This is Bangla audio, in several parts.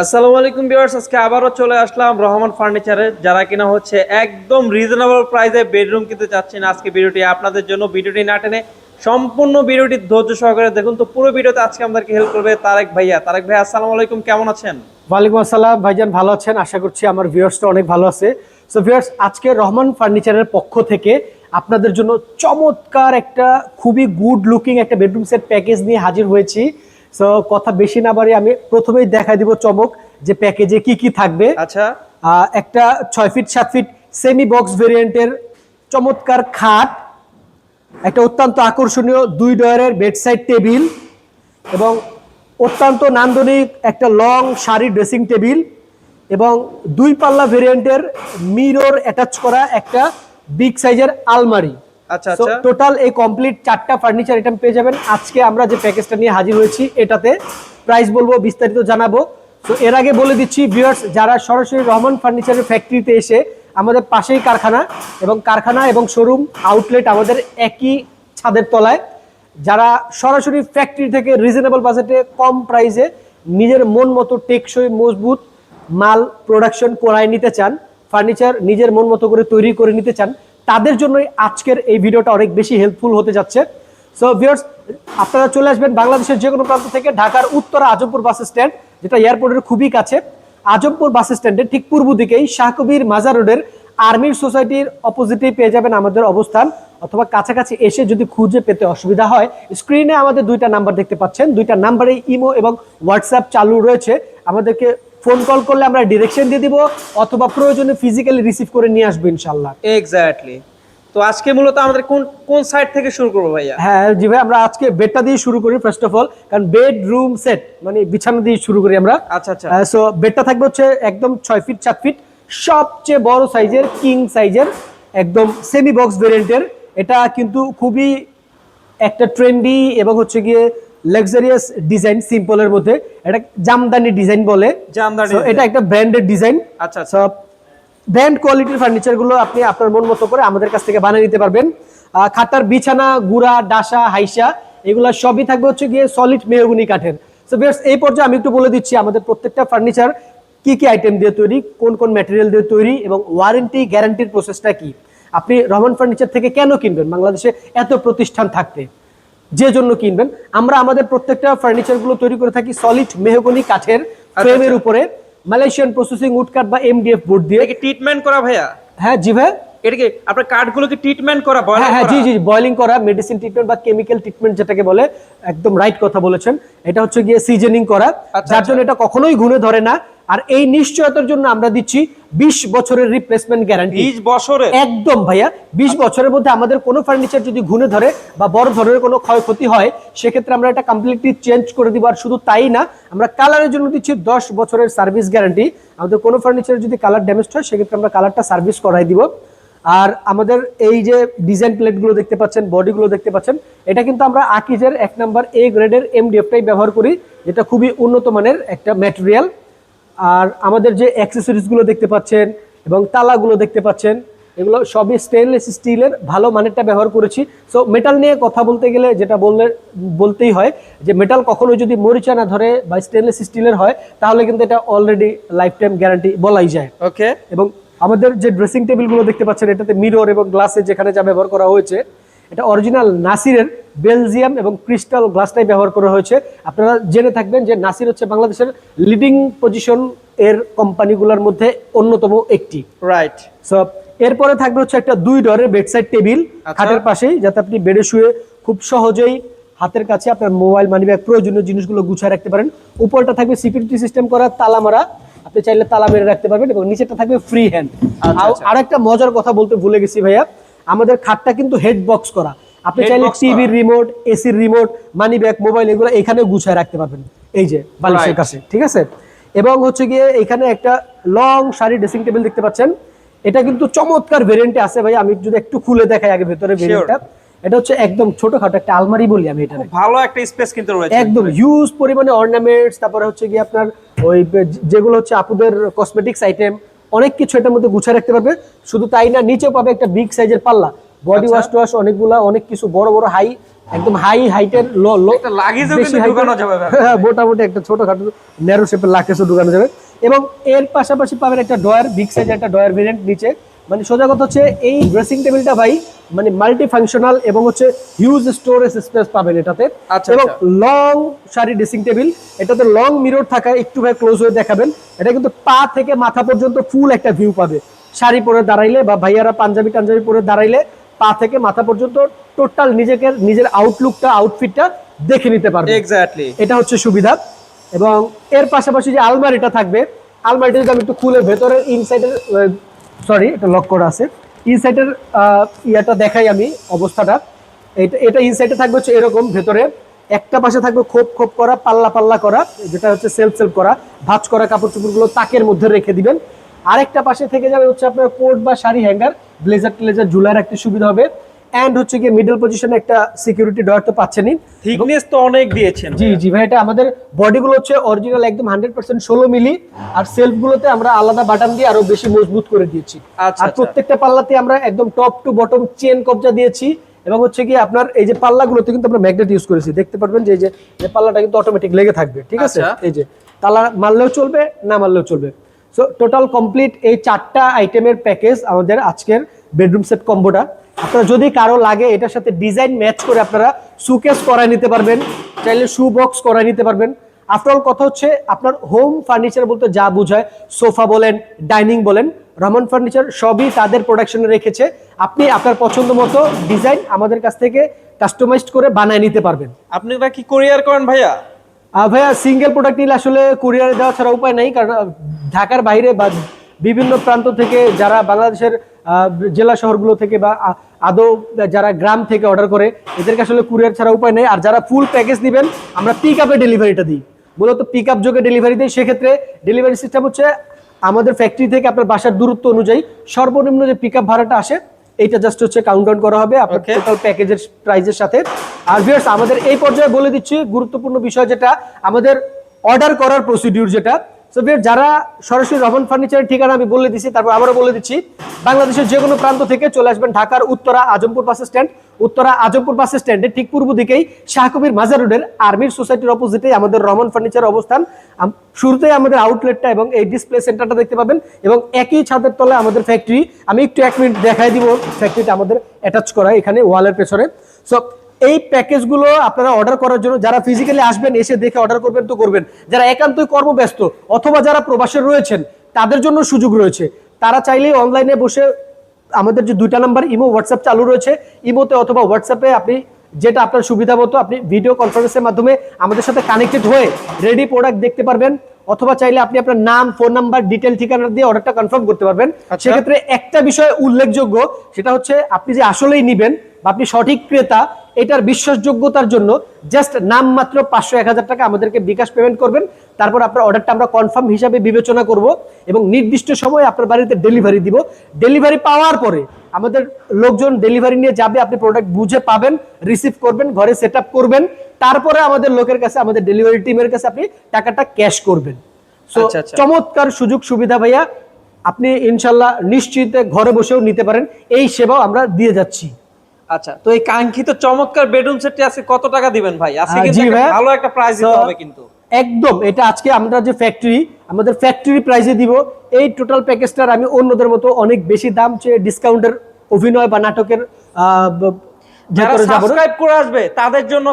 আসসালামু আলাইকুম ভিউয়ার্স, আজকে আবারও চলে আসলাম রহমান ফার্নিচারে। যারা কিনা হচ্ছে একদম রিজনেবল প্রাইসে বেডরুম কিনতে চাচ্ছেন, আজকে ভিডিওটি আপনাদের জন্য। ভিডিওটি না টেনে সম্পূর্ণ ভিডিওটি ধৈর্য সহকারে দেখুন। তো পুরো ভিডিওতে আজকে আমাদেরকে হেল্প করবে তারেক ভাইয়া। তারেক ভাই, আসসালামু আলাইকুম, কেমন আছেন? ওয়ালাইকুম আসসালাম ভাইজান, ভালো আছেন? আশা করছি আমার ভিউয়ার্সটা অনেক ভালো আছে। সো ভিউয়ার্স, আজকে রহমান ফার্নিচারের পক্ষ থেকে আপনাদের জন্য চমৎকার একটা খুবই গুড লুকিং একটা বেডরুম সেট প্যাকেজ নিয়ে হাজির হয়েছি। সো কথা বেশি না বাড়িয়ে আমি প্রথমেই দেখাই দিব চমক যে প্যাকেজে কি কি থাকবে। আচ্ছা, একটা 6 ফিট 7 ফিট সেমি বক্স ভেরিয়েন্টের চমৎকার খাট, একটা অত্যন্ত আকর্ষণীয় 2 ডয়ারের বেডসাইড টেবিল এবং অত্যন্ত নান্দনিক একটা লং শাড়ি ড্রেসিং টেবিল এবং 2 পাল্লা ভেরিয়েন্টের মিরর অ্যাটাচ করা একটা বিগ সাইজের আলমারি। আচ্ছা আচ্ছা। টোটাল এই কমপ্লিট 4টা ফার্নিচার আইটেম পেয়ে যাবেন। আজকে আমরা যে প্যাকেজটা নিয়ে হাজির হয়েছি এটাতে প্রাইস বলবো, বিস্তারিত জানাবো। তো এর আগে বলে দিচ্ছি ভিউয়ার্স, যারা সরাসরি রহমান ফার্নিচারের ফ্যাক্টরিতে এসে, আমাদের পাশেই কারখানা এবং শোরুম আউটলেট আমাদের একই ছাদের তলায়, যারা সরাসরি ফ্যাক্টরি থেকে রিজনেবল বাজেটে কম প্রাইসে নিজের মন মতো টেকসই মজবুত মাল প্রোডাকশন করায় নিতে চান, ফার্নিচার নিজের মন মতো করে তৈরি করে নিতে চান, তাদের জন্যই আজকের এই ভিডিওটা অনেক বেশি হেল্পফুল হতে যাচ্ছে। সো ভিউয়ার্স, আপনারা চলে আসবেন বাংলাদেশের যে কোনো প্রান্ত থেকে। ঢাকার উত্তরা আজমপুর বাস স্ট্যান্ড, যেটা এয়ারপোর্টের খুবই কাছে, আজমপুর বাস স্ট্যান্ডের ঠিক পূর্ব দিকেই শাহকবির মাজার রোডের আর্মির সোসাইটির অপোজিটেই পেয়ে যাবেন আমাদের অবস্থান। অথবা কাছাকাছি এসে যদি খুঁজে পেতে অসুবিধা হয়, স্ক্রিনে আমাদের 2টা নাম্বার দেখতে পাচ্ছেন। 2টা নাম্বারেই ইমো এবং হোয়াটসঅ্যাপ চালু রয়েছে। আমাদেরকে ফোন কল করলে আমরা ডিরেকশন দিয়ে দিব, অথবা প্রয়োজনে ফিজিক্যালি রিসিভ করে নিয়ে আসবো ইনশাল্লাহ। এক্স্যাক্টলি। তো আজকে মূলত আমাদের কোন কোন সাইড থেকে শুরু করবো ভাইয়া? হ্যাঁ জি ভাই, আমরা আজকে বেডটা দিয়ে শুরু করি ফার্স্ট অফ অল, কারণ বেডরুম সেট মানে বিছানা দিয়ে শুরু করি আমরা। আচ্ছা আচ্ছা। সো বেডটা থাকবে হচ্ছে একদম 6 ফিট 7 ফিট সবচেয়ে বড় সাইজের কিং সাইজের একদম সেমি বক্স ভেরিয়েন্টের। এটা কিন্তু খুবই একটা ট্রেন্ডি এবং হচ্ছে গিয়ে লাক্সারিয়াস ডিজাইন, সিম্পলের মধ্যে এটা জামদানি ডিজাইন বলে। জামদানি So, এটা একটা ব্র্যান্ডেড ডিজাইন। আচ্ছা আচ্ছা। ব্র্যান্ড কোয়ালিটির ফার্নিচার গুলো আপনি আপনার মন মতো করে আমাদের কাছ থেকে বানিয়ে নিতে পারবেন। খাতার বিছানা, গুড়া, ডাসা, হাইসা এগুলো সবই থাকবে হচ্ছে গিয়ে সলিড মেহগনি কাঠের। সো ভিউয়ার্স, এই পর্যায়ে আমি একটু বলে দিচ্ছি আমাদের প্রত্যেকটা ফার্নিচার কি কি আইটেম দিয়ে তৈরি, কোন কোন ম্যাটেরিয়াল দিয়ে তৈরি এবং ওয়ারেন্টি গ্যারান্টির প্রসেসটা কি। আপনি রহমান ফার্নিচার থেকে কেন কিনবেন বাংলাদেশে এত প্রতিষ্ঠান থাকতে, যে জন্য কিনবেন। আমরা আমাদের প্রত্যেকটা ফার্নিচার গুলো তৈরি করে থাকি সলিড মেহগনি কাঠের ফ্রেমের উপরে, মালয়েশিয়ান প্রসেসিং উড কাঠ বা এমডিএফ বোর্ড দিয়ে। এটা কি ট্রিটমেন্ট করা ভাইয়া? হ্যাঁ জি ভাই, এটা কি আপনার কাঠগুলো কি ট্রিটমেন্ট করা, বয়লিং হ্যাঁ হ্যাঁ করা? জি জি, বয়লিং করা, মেডিসিন ট্রিটমেন্ট বা কেমিক্যাল ট্রিটমেন্ট যেটাকে বলে, একদম রাইট কথা বলেছেন। এটা হচ্ছে গিয়ে সিজনিং করা, আচ্ছা, যার আচ্ছা। জন্য এটা কখনোই ঘুরে ধরে না। আর এই নিশ্চয়তার জন্য আমরা দিচ্ছি 20 বছরের রিপ্লেসমেন্ট গ্যারান্টি। 20 বছরে? একদম ভাইয়া, 20 বছরের মধ্যে আমাদের কোনো ফার্নিচার যদি ঘুরে ধরে বা বড় ধরনের কোনো ক্ষয়ক্ষতি হয়, সেক্ষেত্রে আমরা এটা কমপ্লিটলি চেঞ্জ করে দিব। আর শুধু তাই না, আমরা কালারের জন্য দিচ্ছি 10 বছরের সার্ভিস গ্যারান্টি। আমাদের কোনো ফার্নিচার যদি কালার ড্যামেজ হয়, সেক্ষেত্রে আমরা কালারটা সার্ভিস করাই দিব। আর আমাদের এই যে ডিজাইন প্লেটগুলো দেখতে পাচ্ছেন, বডিগুলো দেখতে পাচ্ছেন, এটা কিন্তু আমরা আকিজের 1 নাম্বার এ গ্রেডের এমডিএফটাই ব্যবহার করি, যেটা খুবই উন্নত মানের একটা ম্যাটেরিয়াল। আর আমাদের যে অ্যাক্সেসরিজগুলো দেখতে পাচ্ছেন এবং তালাগুলো দেখতে পাচ্ছেন, এগুলো সবই স্টেনলেস স্টিলের ভালো মানেরটা ব্যবহার করেছি। সো মেটাল নিয়ে কথা বলতে গেলে যেটা বলতেই হয় যে মেটাল কখনো যদি মরিচা না ধরে বা স্টেনলেস স্টিলের হয়, তাহলে কিন্তু এটা অলরেডি লাইফ টাইম গ্যারান্টি বলাই যায়। ওকে। এবং আমাদের যে ড্রেসিং টেবিলগুলো দেখতে পাচ্ছেন, এটাতে মিরর এবং গ্লাসে যেখানে যা ব্যবহার করা হয়েছে, এটা অরিজিনাল নাসিরের বেলজিয়াম এবং ক্রিস্টাল গ্লাসটাই ব্যবহার করা হয়েছে। আপনারা জেনে থাকবেন যে নাসির হচ্ছে বাংলাদেশের লিডিং পজিশন এর কোম্পানিগুলোর মধ্যে অন্যতম একটি। রাইট। সো এরপরে থাকবে হচ্ছে একটা 2 ডয়ারের বেডসাইড টেবিল খাটের পাশেই, যাতে আপনি বেডে শুয়ে খুব সহজেই হাতের কাছে আপনার মোবাইল, মানিব্যাগ, প্রয়োজনীয় জিনিসগুলো গুছিয়ে রাখতে পারেন। উপরটা থাকবে সিকিউরিটি সিস্টেম করা, তালা মারা, আপনি চাইলে তালা মেরে রাখতে পারবেন। এবং নিচেটা থাকবে ফ্রি হ্যান্ড। আর একটা মজার কথা বলতে ভুলে গেছি ভাইয়া, আমাদের খাটটা কিন্তু হেড বক্স করা। আপনি চাইলে টিভির রিমোট, এসির রিমোট, মানি ব্যাগ, মোবাইল এগুলো এখানে গুছায় রাখতে পারবেন, এই যে বালিশের কাছে, ঠিক আছে। এবং হচ্ছে গিয়ে এখানে একটা লং শাড়ি ড্রেসিং টেবিল দেখতে পাচ্ছেন। এটা কিন্তু চমৎকার ভেরিয়েন্টে আছে ভাই, আমি যদি একটু খুলে দেখাই আগে ভেতরে ভেরিয়েন্টটা। এটা হচ্ছে একদম ছোটখাটো একটা আলমারি বলি আমি এটা, ভালো একটা স্পেস কিন্তু রয়েছে, একদম হিউজ পরিমাণে অর্নামেন্টস, তারপরে হচ্ছে গিয়ে আপনার ওই যেগুলো হচ্ছে আপুদের কসমেটিক্স আইটেম, অনেক কিছু এটার মধ্যে গুছিয়ে রাখতে পারবে। শুধু তাই না, নিচেও পাবে একটা বিগ সাইজের পাল্লা, বডি ওয়াশ টোয়াশ অনেকগুলা, অনেক কিছু বড় বড় হাই, একদম হাইটের একটা লাগেজও কিন্তু ঢোকানো যাবে ভাই। মোটামুটি একটা ছোটখাটো ন্যারো শেপের লাগেজও ঢোকানো যাবে। এবং এর পাশাপাশি পাবেন একটা ডয়ার, বিগ সাইজের একটা ডয়ার ভেরিয়েন্ট নিচে। মানে সোজা কথা হচ্ছে এই ড্রেসিং টেবিলটা ভাই মানে মাল্টি ফাংশনাল এবং হচ্ছে হিউজ স্টোরেজ স্পেস পাবেন এটাতে। আচ্ছা, এবং আচ্ছা। লং সারি ড্রেসিং টেবিল, এটাতে লং মিরর থাকায় একটু ভাই ক্লোজ হয়ে দেখাবেন, এটা কিন্তু পা থেকে মাথা পর্যন্ত ফুল একটা ভিউ পাবে। শাড়ি পরে দাঁড়াইলে বা ভাইয়ারা পাঞ্জাবি টাঞ্জাবি পরে দাঁড়াইলে পা থেকে মাথা পর্যন্ত টোটাল নিজের আউটলুকটা, আউটফিটটা দেখে নিতে পারবে। এক্স্যাক্টলি, এটা হচ্ছে সুবিধা। এবং এর পাশাপাশি যে আলমারিটা থাকবে, আলমারিটা যদি আমি একটু খুলে ভেতরের ইনসাইডের, সরি এটা লক করা আছে, ইনসাইডের ইয়াটা দেখাই আমি অবস্থাটা। এটা ইনসাইডে থাকবে হচ্ছে এরকম, ভেতরে একটা পাশে থাকবে খোপ খোপ করা, পাল্লা পাল্লা করা, যেটা হচ্ছে সেলফ করা, ভাঁজ করা কাপড় চোপড়গুলো তাকের মধ্যে রেখে দিবেন। আরেকটা পাশে থেকে যাবে হচ্ছে আপনার কোট বা শাড়ি হ্যাঙ্গার, ব্লেজার টেলেজার ঝুলার একটা সুবিধা হবে। এন্ড হচ্ছে গিয়ে মিডল পজিশনে একটা সিকিউরিটি ডয়ার তো পাচ্ছেনই। থিকনেস তো অনেক দিয়েছেন। জি জি ভাই, এটা আমাদের বডিগুলো হচ্ছে অরিজিনাল একদম 100% 16 মিলি, আর সেলফগুলোতে আমরা আলাদা বাটন দিয়ে আরো বেশি মজবুত করে দিয়েছি। আচ্ছা, আর আচ্ছা। প্রত্যেকটা পাল্লাতে আমরা একদম টপ টু বটম চেন কবজা দিয়েছি। এবং হচ্ছে কি আপনার এই যে পাল্লাগুলোতে কিন্তু আমরা ম্যাগনেট ইউজ করেছি, দেখতে পারবেন যে এই যে পাল্লাটা কিন্তু অটোমেটিক লেগে থাকবে, ঠিক আছে? আচ্ছা। এই যে তালা মারলেও চলবে, না মারলেও চলবে। সো টোটাল কমপ্লিট এই 4টা আইটেমের প্যাকেজ আমাদের আজকের বেডরুম সেট কম্বোটা। আপনারা যদি কারো লাগে এটার সাথে ডিজাইন ম্যাচ করে আপনারা সুকেস করায় নিতে পারবেন, চাইলে শু বক্স করায় নিতে পারবেন। আফটার অল কথা হচ্ছে আপনার হোম ফার্নিচার বলতে যা বোঝায়, সোফা বলেন, ডাইনিং বলেন, রহমান ফার্নিচার সবই তাদের প্রোডাকশনে রেখেছে। আপনি আপনার পছন্দ মতো ডিজাইন আমাদের কাছ থেকে কাস্টমাইজড করে বানায় নিতে পারবেন। আপনারা কি কোরিয়ার করেন ভাইয়া? ভাইয়া সিঙ্গেল প্রোডাক্ট নিলে আসলে কুরিয়ারে দেওয়া ছাড়া উপায় নাই, কারণ ঢাকার বাইরে বা বিভিন্ন প্রান্ত থেকে যারা বাংলাদেশের জেলা শহরগুলো থেকে বা আদৌ যারা গ্রাম থেকে অর্ডার করে, এদেরকে আসলে কুরিয়ার ছাড়া উপায় নেই। আর যারা ফুল প্যাকেজ দিবেন আমরা পিক আপে ডেলিভারিটা দিই, মূলত পিক আপ যোগে ডেলিভারি দিই। সেক্ষেত্রে ডেলিভারি সিস্টেম হচ্ছে আমাদের ফ্যাক্টরি থেকে আপনার বাসার দূরত্ব অনুযায়ী সর্বনিম্ন যে পিক আপ ভাড়াটা আসে এইটা জাস্ট হচ্ছে কাউন্ট ডাউন করা হবে আপনার টোটাল প্যাকেজের প্রাইসের সাথে। আর ভিউয়ার্স আমাদের এই পর্যায়ে বলে দিচ্ছি গুরুত্বপূর্ণ বিষয় যেটা আমাদের অর্ডার করার প্রসিডিউর যেটা। সো ভিউয়ার্স যারা সরাসরি রহমান ফার্নিচারের ঠিকানা আমি বলে দিচ্ছি, তারপর আবারও বলে দিচ্ছি, বাংলাদেশের যে কোনো প্রান্ত থেকে চলে আসবেন ঢাকার উত্তরা আজমপুর বাস স্ট্যান্ড, উত্তরা আজমপুর বাস স্ট্যান্ডের ঠিক পূর্ব দিকেই শাহকবির মাজার রোডের আর্মির সোসাইটির অপোজিটে আমাদের রহমান ফার্নিচার অবস্থান। শুরুতেই আমাদের আউটলেটটা এবং এই ডিসপ্লে সেন্টারটা দেখতে পাবেন, এবং একই ছাদের তলায় আমাদের ফ্যাক্টরি। আমি একটু 1 মিনিট দেখাই দিব ফ্যাক্টরিটা আমাদের অ্যাটাচ করা এখানে ওয়ালের পেছনে। সো এই প্যাকেজগুলো আপনারা অর্ডার করার জন্য যারা ফিজিক্যালি আসবেন, এসে দেখে অর্ডার করবেন তো করবেন, যারা একান্তই কর্মব্যস্ত অথবা যারা প্রবাসে রয়েছেন তাদের জন্য সুযোগ রয়েছে। তারা চাইলেই অনলাইনে বসে আমাদের যে 2টা নাম্বার ইমো হোয়াটসঅ্যাপ চালু রয়েছে, ইমোতে অথবা হোয়াটসঅ্যাপে আপনি যেটা আপনার সুবিধা মতো আপনি ভিডিও কনফারেন্সের মাধ্যমে আমাদের সাথে কানেক্টেড হয়ে রেডি প্রোডাক্ট দেখতে পারবেন, অথবা চাইলে আপনি আপনার নাম, ফোন নাম্বার, ডিটেল ঠিকানা দিয়ে অর্ডারটা কনফার্ম করতে পারবেন। সেক্ষেত্রে একটা বিষয় উল্লেখযোগ্য, সেটা হচ্ছে আপনি যে আসলেই নিবেন বা আপনি সঠিক ক্রেতা এটার বিশ্বাসযোগ্যতার জন্য জাস্ট নাম মাত্র 500-1000 টাকা আমাদেরকে বিকাশ পেমেন্ট করবেন। তারপর আপনার অর্ডারটা আমরা কনফার্ম হিসাবে বিবেচনা করব এবং নির্দিষ্ট সময়ে আপনার বাড়িতে ডেলিভারি দিব। ডেলিভারি পাওয়ার পরে আমাদের লোকজন ডেলিভারি নিয়ে যাবে, আপনি প্রোডাক্ট বুঝে পাবেন, রিসিভ করবেন, ঘরে সেট আপ করবেন, তারপরে আমাদের লোকের কাছে, আমাদের ডেলিভারি টিমের কাছে আপনি টাকাটা ক্যাশ করবেন। সো চমৎকার সুযোগ সুবিধা ভাইয়া, আপনি ইনশাল্লাহ নিশ্চিন্তে ঘরে বসেও নিতে পারেন, এই সেবাও আমরা দিয়ে যাচ্ছি। আচ্ছা, তো এই কাঙ্ক্ষিত চমৎকার বেডরুম সেটটি আজকে কত টাকা দিবেন ভাই? আজকে কিন্তু জি ভাই, ভালো একটা প্রাইস দিতে হবে কিন্তু একদম। এটা আজকে আমরা যে ফ্যাক্টরি, আমাদের ফ্যাক্টরি প্রাইসে দিব। এই টোটাল প্যাকেজটার আমি অন্যদের মতো অনেক বেশি দাম চেয়ে ডিসকাউন্টের অভিনয় বা নাটকের যারা সাবস্ক্রাইব করে আসবে তাদের জন্য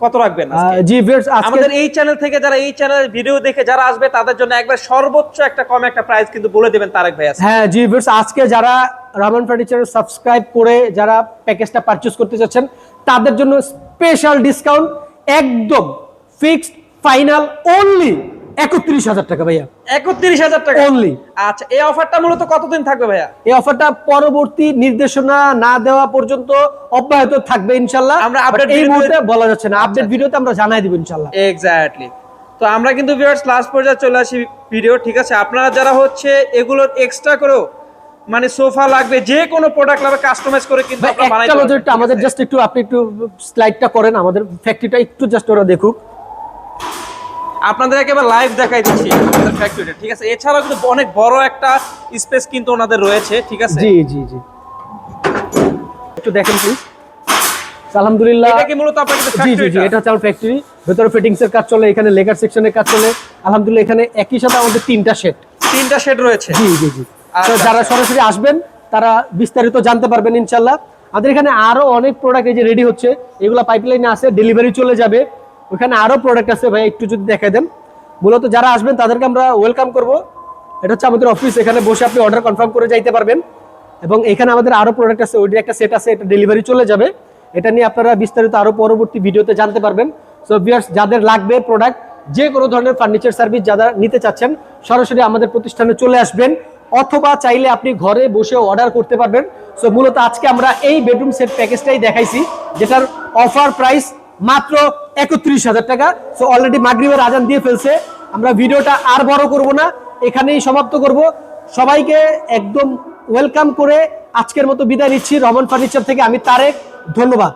কত রাখবেন? জি ভিউয়ার্স, আমাদের এই চ্যানেল থেকে যারা এই চ্যানেলের ভিডিও দেখে যারা আসবে তাদের জন্য একবার সর্বোচ্চ একটা কম একটা প্রাইস কিন্তু বলে দিবেন তারেক ভাই। হ্যাঁ জি ভিউয়ার্স, আজকে যারা রহমান ফার্নিচার সাবস্ক্রাইব করে যারা প্যাকেজটা পারচেজ করতে যাচ্ছেন তাদের জন্য স্পেশাল ডিসকাউন্ট, একদম ফিক্সড ফাইনাল, অনলি 31,000 টাকা ভাইয়া। 31,000 টাকা অনলি। আচ্ছা, এই অফারটা মূলত কতদিন থাকবে ভাইয়া? এই অফারটা পরবর্তী নির্দেশনা না দেওয়া পর্যন্ত অব্যাহত থাকবে ইনশাআল্লাহ। আমরা আপডেট এই মুহূর্তে বলা যাচ্ছে না, আপডেট ভিডিওতে আমরা জানাই দিব ইনশাআল্লাহ। এক্স্যাক্টলি। তো আমরা কিন্তু ভিউয়ার্স লাস্ট পর্যায়ে চলে আসি ভিডিও, ঠিক আছে? আপনারা যারা হচ্ছে এগুলোর এক্সট্রা করেও মানে সোফা লাগবে, যে কোনো প্রোডাক্ট লাগবে কাস্টমাইজ করে কিন্তু আপনারা বানাইতে পারবেন। আমাদের জাস্ট একটু আপনি একটু স্লাইডটা করেন, আমাদের ফ্যাক্টরিটা একটু জাস্ট ওরা দেখুক। আপনাদের একেবারে লাইভ দেখাই দিচ্ছি আমাদের ফ্যাক্টরিটা, ঠিক আছে? এছাড়াও কিন্তু অনেক বড় একটা স্পেস কিন্তু ওনাদের রয়েছে, ঠিক আছে? জি জি জি। একটু দেখেন প্লিজ। আলহামদুলিল্লাহ এটা কি মূলত আপনার কাছে জি জি জি, এটা হচ্ছে আমার ফ্যাক্টরি। ভেতরে ফিটিংস এর কাজ চলে, এখানে লেগার সেকশনের কাজ চলে। আলহামদুলিল্লাহ এখানে একই সাথে আমাদের 3টা শেড। 3টা শেড রয়েছে। জি জি জি। তো আচ্ছা, যারা আচ্ছা। সরাসরি আসবেন তারা বিস্তারিত জানতে পারবেন ইনশাআল্লাহ। আমাদের এখানে আরো অনেক প্রোডাক্ট এই যে রেডি হচ্ছে, এগুলা পাইপলাইনে আছে, ডেলিভারি চলে যাবে। ওখানে আরো প্রোডাক্ট আছে ভাই, একটু যদি দেখাই দেন। মূলত যারা আসবেন তাদেরকে আমরা ওয়েলকাম করব। এটা হচ্ছে আমাদের অফিস, এখানে বসে আপনি অর্ডার কনফার্ম করে যাইতে পারবেন। এবং এখানে আমাদের আরো প্রোডাক্ট আছে, ওইটা একটা সেট আছে, এটা ডেলিভারি চলে যাবে। এটা নিয়ে আপনারা বিস্তারিত আরো পরবর্তী ভিডিওতে জানতে পারবেন। সো ভিউয়ার্স, যাদের লাগবে প্রোডাক্ট, যে কোনো ধরনের ফার্নিচার সার্ভিস যারা নিতে চাচ্ছেন, সরাসরি আমাদের প্রতিষ্ঠানে চলে আসবেন, অথবা চাইলে আপনি ঘরে বসে অর্ডার করতে পারবেন। সো মূলত আজকে আমরা এই বেডরুম সেট প্যাকেজটাই দেখাইছি, যেটার অফার প্রাইস মাত্র 31,000 টাকা। সো অলরেডি মাগরিবের আজান দিয়ে ফেলছে, আমরা ভিডিওটা আর বড় করব না, এখানেই সমাপ্ত করব। সবাইকে একদম ওয়েলকাম করে আজকের মতো বিদায় নিচ্ছি। রহমান ফার্নিচার থেকে আমি তারেক, ধন্যবাদ।